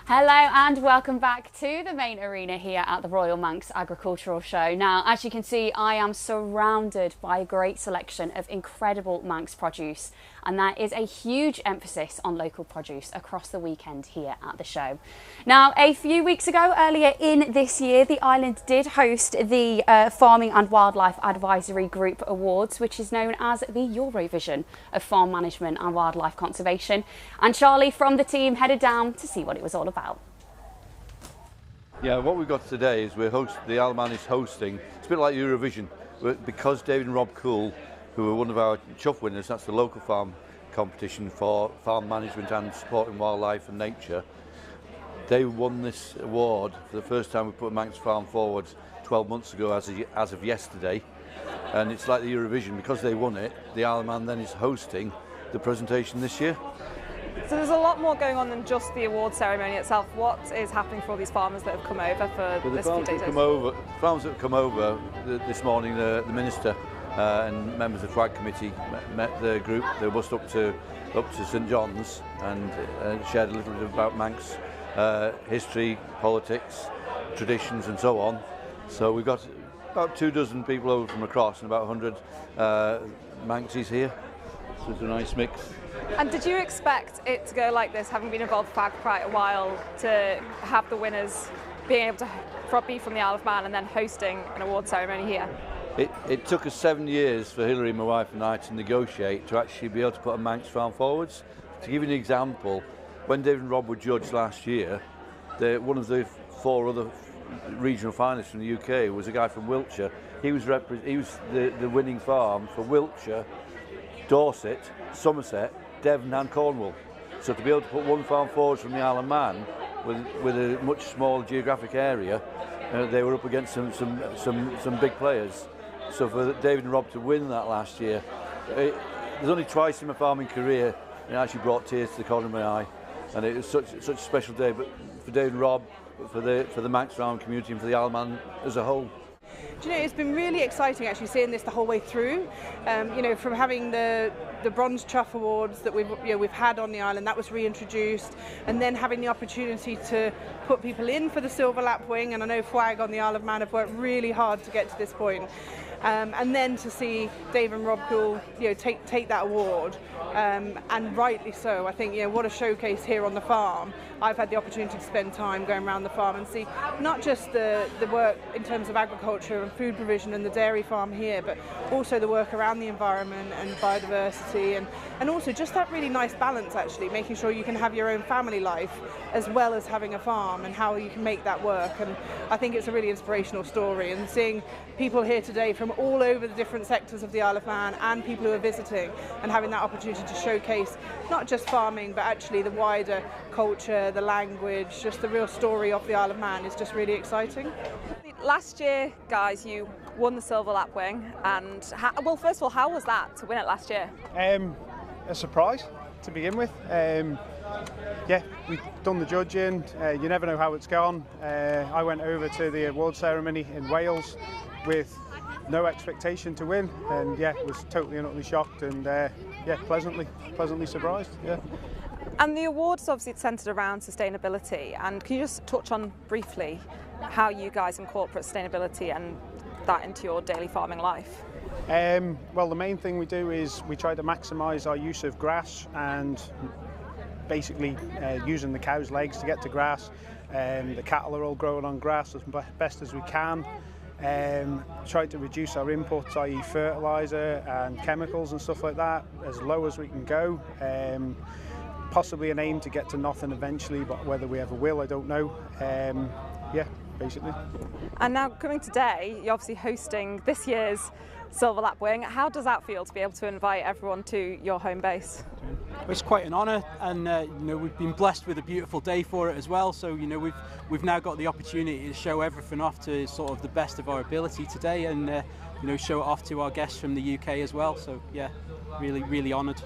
Hello and welcome back to the main arena here at the Royal Manx Agricultural Show. Now, as you can see, I am surrounded by a great selection of incredible Manx produce, and there is a huge emphasis on local produce across the weekend here at the show. Now, a few weeks ago, earlier in this year, the island did host the Farming and Wildlife Advisory Group Awards, which is known as the Eurovision of farm management and wildlife conservation. And Charlie from the team headed down to see what it was all about. Yeah, what we've got today is the Isle of Man is hosting, it's a bit like Eurovision, because David and Rob Cool, who are one of our chuff winners, that's the local farm competition for farm management and supporting wildlife and nature. They won this award for the first time. We put a Manx farm forward 12 months ago as of yesterday, and it's like the Eurovision. Because they won it, the Isle of Man then is hosting the presentation this year. So there's a lot more going on than just the award ceremony itself. What is happening for all these farmers that have come over for this few days? Farmers that have come over this morning, the Minister and members of the Flag Committee met the group. They bussed up to St John's and shared a little bit about Manx history, politics, traditions and so on. So we've got about 24 people over from across and about 100 Manxies here. So it's a nice mix. And did you expect it to go like this, having been involved for quite a while, to have the winners being able to be from the Isle of Man and then hosting an award ceremony here? It took us 7 years for Hilary, my wife, and I to negotiate to actually be able to put a Manx farm forwards. To give you an example, when David and Rob were judged last year, one of the 4 other regional finalists from the UK was a guy from Wiltshire. He was the winning farm for Wiltshire, Dorset, Somerset, Devon and Cornwall. So to be able to put one farm forward from the Isle of Man with a much smaller geographic area, they were up against some big players. So for David and Rob to win that last year, there's only twice in my farming career it actually brought tears to the corner of my eye, and it was such a special day. But for David and Rob, for the Manx farming community and for the Isle of Man as a whole. Do you know, it's been really exciting actually seeing this the whole way through. You know, from having the Bronze Chuff Awards that we've had on the island, that was reintroduced, and then having the opportunity to put people in for the Silver Lapwing, and I know Flag on the Isle of Man have worked really hard to get to this point. And then to see Dave and Rob Cool, take that award, and rightly so. I think, what a showcase here on the farm. I've had the opportunity to spend time going around the farm and see not just the work in terms of agriculture and food provision and the dairy farm here, but also the work around the environment and biodiversity, and also just that really nice balance actually, making sure you can have your own family life as well as having a farm, and how you can make that work. And I think it's a really inspirational story, and seeing people here today from all over the different sectors of the Isle of Man and people who are visiting, and having that opportunity to showcase not just farming but actually the wider culture, the language, just the real story of the Isle of Man is just really exciting. Last year, guys, you won the Silver Lapwing, and first of all, how was that to win it last year? A surprise to begin with. Yeah, we've done the judging. You never know how it's gone. I went over to the award ceremony in Wales with no expectation to win, and yeah, was totally and utterly shocked, and yeah, pleasantly surprised. Yeah. And the awards obviously centred around sustainability, and can you just touch on briefly how you guys incorporate sustainability and that into your daily farming life? Well, the main thing we do is we try to maximise our use of grass, and basically using the cow's legs to get to grass. The cattle are all growing on grass as best as we can. Try to reduce our inputs, i.e. fertiliser and chemicals and stuff like that, as low as we can go. Possibly an aim to get to nothing eventually, but whether we ever will, I don't know. Yeah, basically. And now coming today, you're obviously hosting this year's Silver Lapwing. How does that feel to be able to invite everyone to your home base? It's quite an honour, and we've been blessed with a beautiful day for it as well. So we've now got the opportunity to show everything off to sort of the best of our ability today, and show it off to our guests from the UK as well. So yeah, really honoured.